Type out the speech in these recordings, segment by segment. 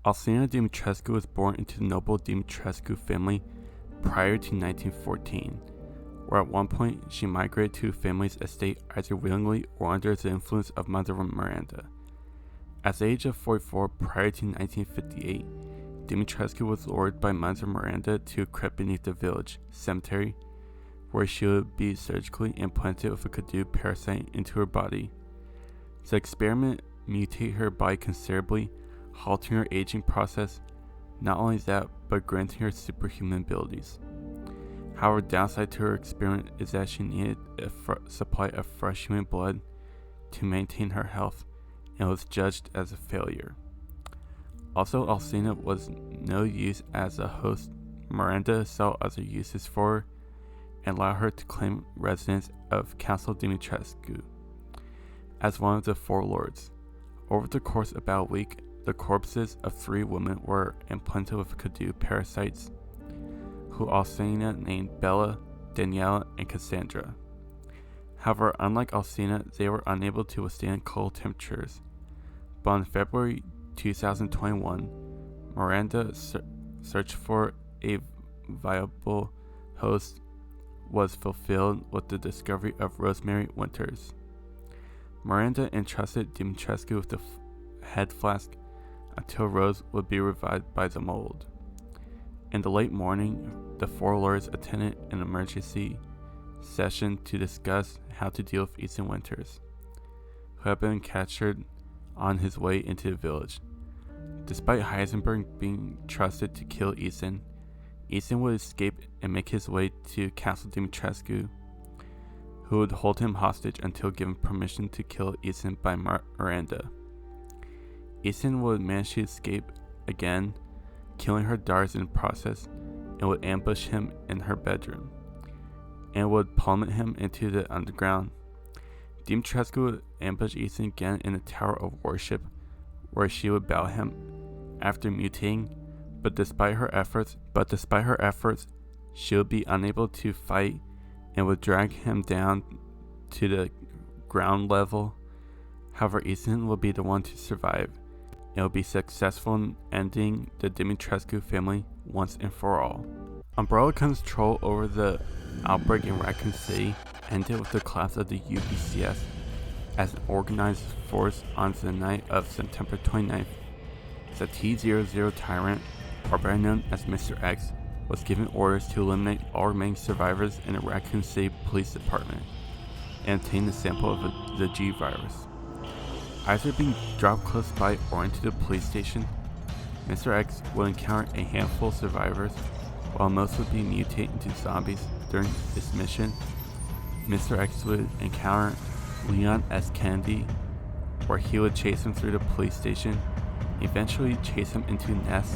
Alcina Dimitrescu was born into the noble Dimitrescu family prior to 1914, where at one point she migrated to a family's estate either willingly or under the influence of Mother Miranda. At the age of 44 prior to 1958, Dimitrescu was lured by Mother Miranda to a crypt beneath the village cemetery, where she would be surgically implanted with a Kadu parasite into her body. The experiment mutated her body considerably, halting her aging process. Not only that, but granting her superhuman abilities. However, downside to her experiment is that she needed a supply of fresh human blood to maintain her health, and was judged as a failure. Also, Alcina was no use as a host. Miranda saw other uses for her and allowed her to claim residence of Castle Dimitrescu as one of the four lords. Over the course of about a week, the corpses of 3 women were implanted with Kadu parasites, who Alcina named Bella, Daniela, and Cassandra. However, unlike Alcina, they were unable to withstand cold temperatures. But in February 2021, Miranda search for a viable host was fulfilled with the discovery of Rosemary Winters. Miranda entrusted Dimitrescu with the head flask until Rose would be revived by the mold. In the late morning, the 4 lords attended an emergency session to discuss how to deal with Ethan Winters, who had been captured on his way into the village. Despite Heisenberg being trusted to kill Ethan would escape and make his way to Castle Dimitrescu, who would hold him hostage until given permission to kill Ethan by Miranda. Ethan would manage to escape again, killing her daughters in the process, and would ambush him in her bedroom, and would plummet him into the underground. Dimitrescu would ambush Ethan again in the Tower of Worship, where she would bow him after mutating, but despite her efforts, she would be unable to fight and would drag him down to the ground level. However, Ethan will be the one to survive, and will be successful in ending the Dimitrescu family once and for all. Umbrella control over the outbreak in Raccoon City ended with the collapse of the UBCS as an organized force on the night of September 29th. The T-00 Tyrant, or better known as Mr. X, was given orders to eliminate all remaining survivors in the Raccoon City Police Department and obtain a sample of the G virus. Either being dropped close by or into the police station, Mr. X would encounter a handful of survivors, while most would be mutated into zombies. During this mission, Mr. X would encounter Leon S. Kennedy, where he would chase him through the police station, eventually chase him into a nest,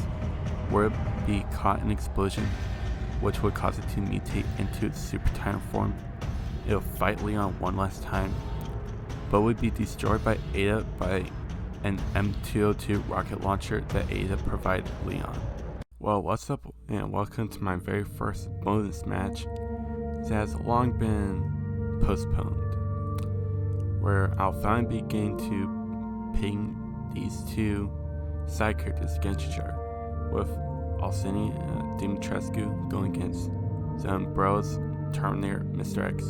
where it would be caught in an explosion, which would cause it to mutate into its Super Titan form. It would fight Leon one last time, but would be destroyed by Ada by an M202 rocket launcher that Ada provided Leon. Well, what's up, and welcome to my very first bonus match that has long been postponed, where I'll finally be getting to ping these 2 side characters against each other, with Alcina Dimitrescu going against the Umbrella's Terminator Mr. X.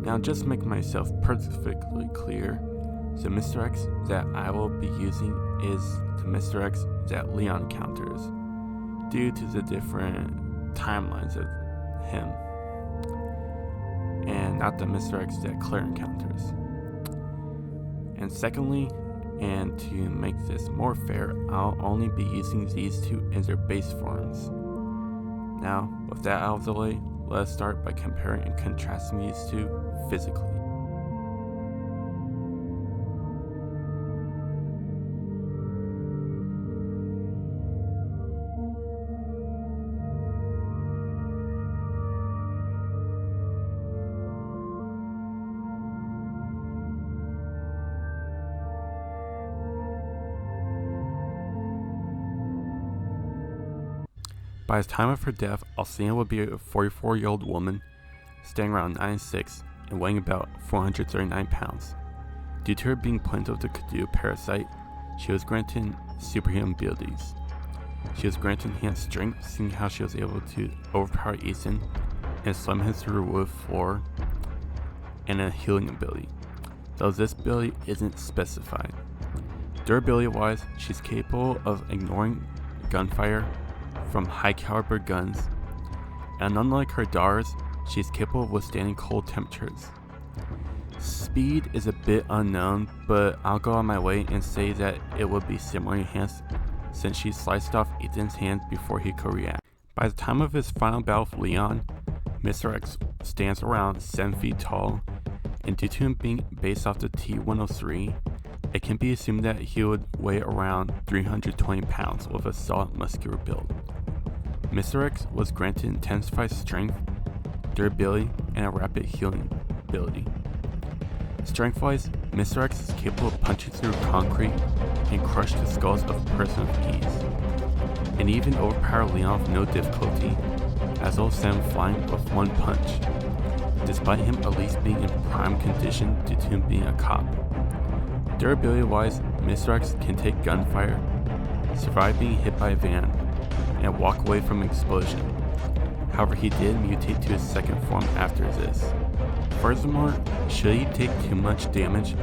Now, just to make myself perfectly clear, the Mr. X that I will be using is the Mr. X that Leon encounters, due to the different timelines of him, and not the Mr. X that Claire encounters. And secondly, and to make this more fair, I'll only be using these 2 in their base forms. Now, with that out of the way, let us start by comparing and contrasting these 2 physically. By the time of her death, Alcina would be a 44-year-old woman, standing around 9'6" and weighing about 439 pounds. Due to her being planted with the Kadu parasite, she was granted superhuman abilities. She was granted enhanced strength, seeing how she was able to overpower Ethan and slam him through a wood floor, and a healing ability, though this ability isn't specified. Durability wise, she's capable of ignoring gunfire from high caliber guns, and unlike her daughters, she's capable of withstanding cold temperatures. Speed is a bit unknown, but I'll go on my way and say that it would be similarly enhanced since she sliced off Ethan's hand before he could react. By the time of his final battle with Leon, Mr. X stands around 7 feet tall, and due to him being based off the T-103, it can be assumed that he would weigh around 320 pounds with a solid muscular build. Mr. X was granted intensified strength, durability, and a rapid healing ability. Strength-wise, Mr. X is capable of punching through concrete and crush the skulls of a person with ease, and even overpower Leon with no difficulty, as well as send him flying with one punch, despite him at least being in prime condition due to him being a cop. Durability-wise, Mr. X can take gunfire, survive being hit by a van, and walk away from an explosion. However, he did mutate to his second form after this. Furthermore, should he take too much damage,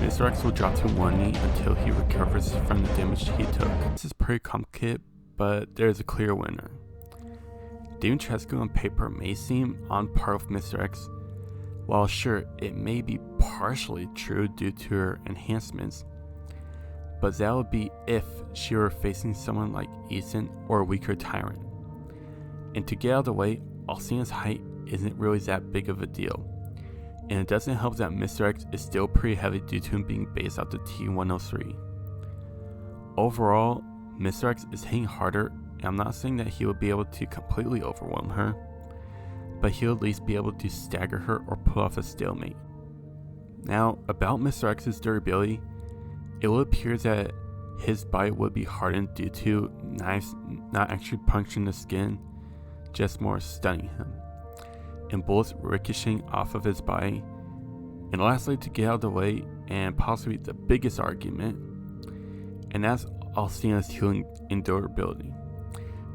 Mr. X will drop to one knee until he recovers from the damage he took. This is pretty complicated, but there is a clear winner. Dimitrescu on paper may seem on par with Mr. X. While sure, it may be partially true due to her enhancements, but that would be if she were facing someone like Ethan or a weaker tyrant. And to get out of the way, Alcina's height isn't really that big of a deal. And it doesn't help that Mr. X is still pretty heavy due to him being based off the T-103. Overall, Mr. X is hitting harder, and I'm not saying that he will be able to completely overwhelm her, but he'll at least be able to stagger her or pull off a stalemate. Now, about Mr. X's durability, it will appear that his bite would be hardened due to knives not actually puncturing the skin, just more stunning him, and bullets ricocheting off of his body. And lastly, to get out of the way, and possibly the biggest argument, and that's Alcina's healing and durability.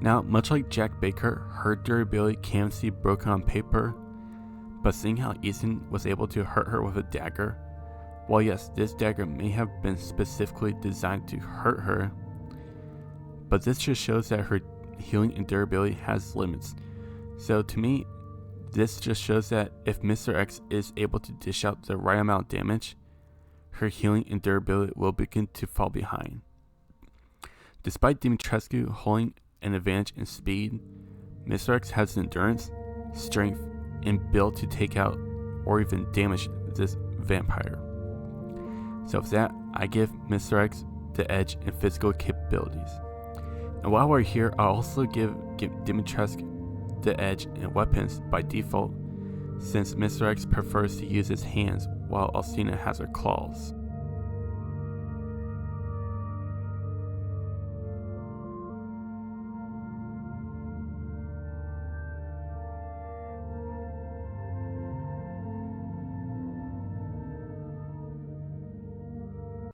Now, much like Jack Baker, her durability can be broken on paper, but seeing how Ethan was able to hurt her with a dagger, while yes, this dagger may have been specifically designed to hurt her, but this just shows that her healing and durability has limits. So to me, this just shows that if Mr. X is able to dish out the right amount of damage, her healing and durability will begin to fall behind. Despite Dimitrescu holding an advantage in speed, Mr. X has endurance, strength, and build to take out or even damage this vampire. So with that, I give Mr. X the edge in physical capabilities. And while we're here, I'll also give Dimitrescu the edge in weapons by default, since Mr. X prefers to use his hands while Alcina has her claws.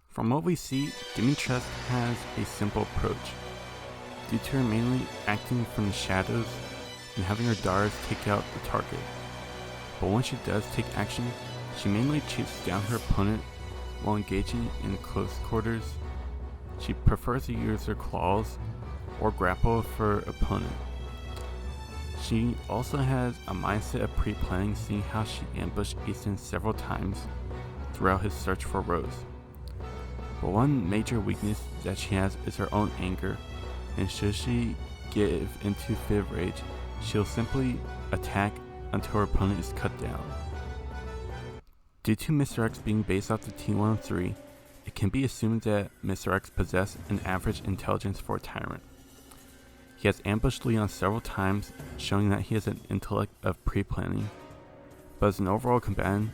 From what we see, Dimitrescu has a simple approach, due to her mainly acting from the shadows and having her daughters take out the target. But when she does take action, she mainly chases down her opponent while engaging in close quarters. She prefers to use her claws or grapple with her opponent. She also has a mindset of pre-planning, seeing how she ambushed Ethan several times throughout his search for Rose. But one major weakness that she has is her own anger, and should she give into fit of rage, she'll simply attack until her opponent is cut down. Due to Mr. X being based off the T-103, it can be assumed that Mr. X possessed an average intelligence for a tyrant. He has ambushed Leon several times, showing that he has an intellect of pre-planning, but as an overall combatant,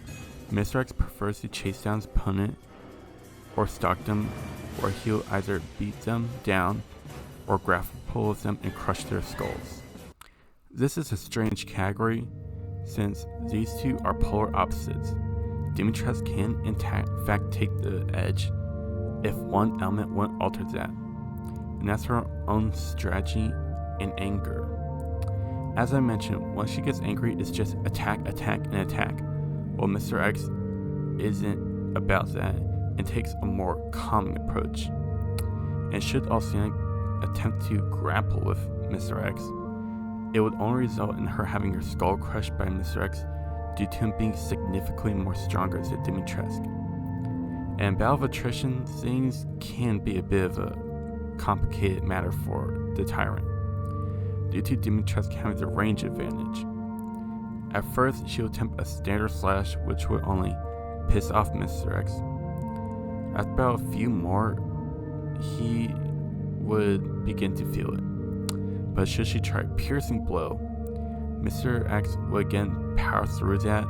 Mr. X prefers to chase down his opponent or stalk them, where he'll either beat them down or grapple with them and crush their skulls. This is a strange category, since these two are polar opposites. Dimitrescu can in fact take the edge if one element won't alter that, and that's her own strategy and anger. As I mentioned, once she gets angry, it's just attack, attack, and attack, while Mr. X isn't about that and takes a more calming approach. And should Alcina attempt to grapple with Mr. X, it would only result in her having her skull crushed by Mr. X due to him being significantly more stronger than Dimitrescu. And battle of attrition, things can be a bit of a complicated matter for the Tyrant, due to Dimitrescu having the range advantage. At first, she would attempt a standard slash, which would only piss off Mr. X. After about a few more, he would begin to feel it. But should she try a piercing blow, Mr. X would again power through that,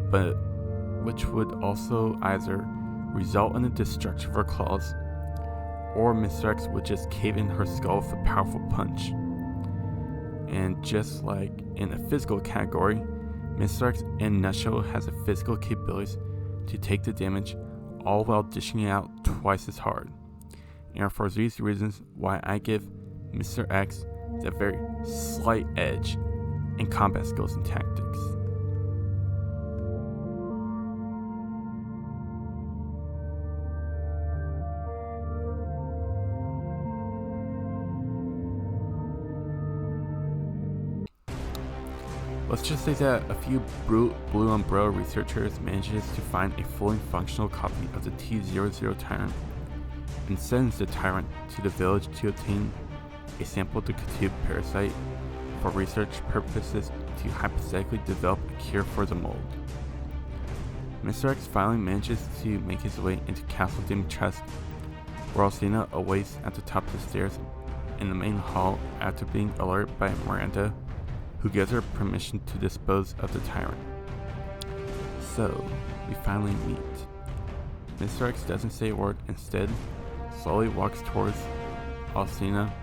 but which would also either result in the destruction of her claws, or Mr. X would just cave in her skull with a powerful punch. And just like in the physical category, Mr. X in a nutshell has the physical capabilities to take the damage, all while dishing it out twice as hard. And for these reasons why I give Mr. X the very slight edge in combat skills and tactics. Let's just say that a few Blue Umbrella researchers manages to find a fully functional copy of the T-00 Tyrant and sends the Tyrant to the village to obtain a sample of the Katub parasite for research purposes to hypothetically develop a cure for the mold. Mr. X finally manages to make his way into Castle Dimitrescu, where Alcina awaits at the top of the stairs in the main hall after being alerted by Miranda, who gives her permission to dispose of the Tyrant. So, we finally meet. Mr. X doesn't say a word, instead slowly walks towards Alcina,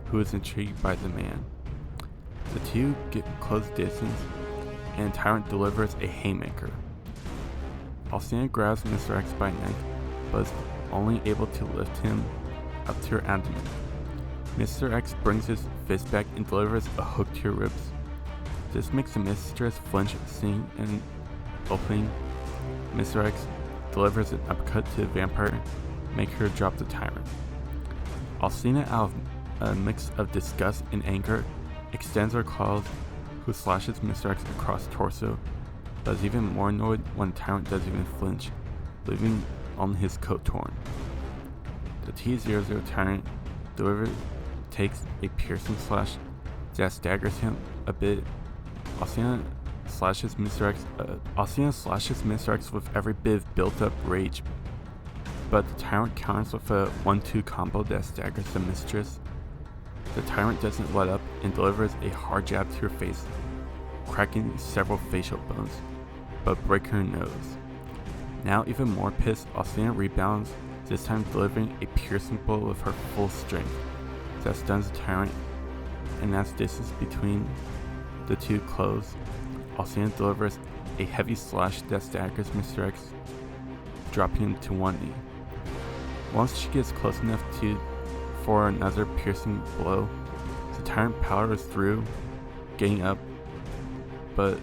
who is intrigued by the man. The two get close distance, and Tyrant delivers a haymaker. Alcina grabs Mr. X by neck, but is only able to lift him up to her abdomen. Mr. X brings his fist back and delivers a hook to her ribs. This makes the mistress flinch, seeing an opening. Mr. X delivers an uppercut to the vampire, making her drop the Tyrant. Alcina, out of a mix of disgust and anger, extends her claws, who slashes Mr. X across torso, but is even more annoyed when the Tyrant doesn't even flinch, leaving only his coat torn. The T-00 Tyrant takes a piercing slash that staggers him a bit. Alcina slashes Mr. X with every bit of built-up rage, but the Tyrant counters with a 1-2 combo that staggers the mistress. The Tyrant doesn't let up and delivers a hard jab to her face, cracking several facial bones, but breaking her nose. Now even more pissed, Alcina rebounds, this time delivering a piercing blow with her full strength that stuns the Tyrant, and as distance between the two close, Alcina delivers a heavy slash that staggers Mr. X, dropping him to one knee. Once she gets close enough for another piercing blow, the Tyrant powers through, getting up, but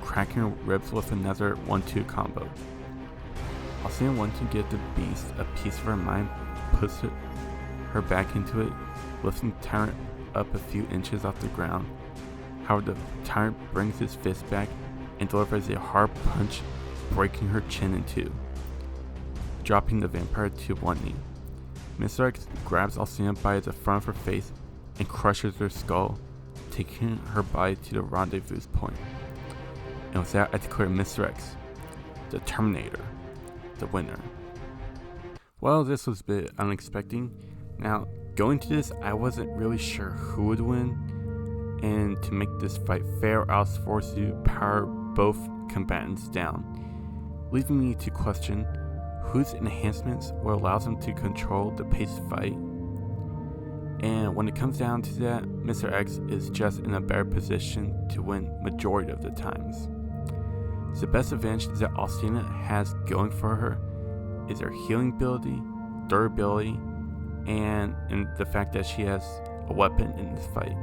cracking her ribs with another 1-2 combo. Alcina, wanting to give the beast a piece of her mind, puts her back into it, lifting the Tyrant up a few inches off the ground. However, the Tyrant brings his fist back and delivers a hard punch, breaking her chin in two, dropping the vampire to one knee. Mr. X grabs Alcina by the front of her face and crushes her skull, taking her body to the rendezvous point. And with that, I declare Mr. X, the Terminator, the winner. Well, this was a bit unexpected. Now, going to this, I wasn't really sure who would win, and to make this fight fair, I was forced to power both combatants down, leaving me to question whose enhancements will allow them to control the pace of fight. And when it comes down to that, Mr. X is just in a better position to win majority of the times. The best advantage that Alcina has going for her is her healing ability, durability, and in the fact that she has a weapon in this fight.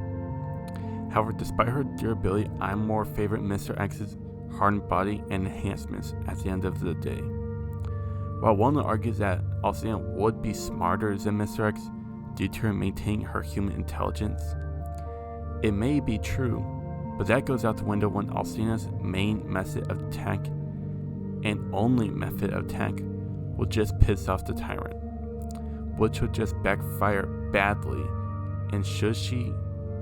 However, despite her durability, I more favorite Mr. X's hardened body and enhancements at the end of the day. While one argues that Alcina would be smarter than Mr. X due to her maintaining her human intelligence, it may be true, but that goes out the window when Alcina's main method of attack and only method of attack will just piss off the tyrant, which would just backfire badly, and should she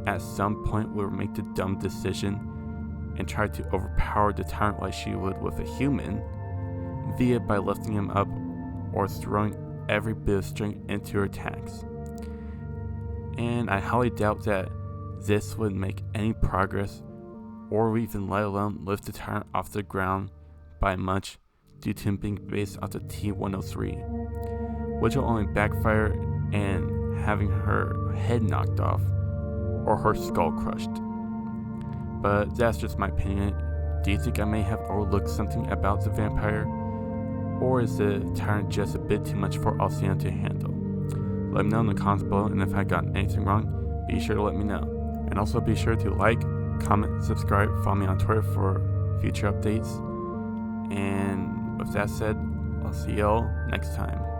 at some point will make the dumb decision and try to overpower the tyrant like she would with a human, via by lifting him up or throwing every bit of strength into her attacks. And I highly doubt that this would make any progress, or even let alone lift the tyrant off the ground by much, due to him being based off the T-103, which will only backfire and having her head knocked off or her skull crushed. But that's just my opinion. Do you think I may have overlooked something about the vampire, or is the tyrant just a bit too much for Alcina to handle? Let me know in the comments below, and if I got anything wrong, be sure to let me know. And also be sure to like, comment, subscribe, follow me on Twitter for future updates. And with that said, I'll see y'all next time.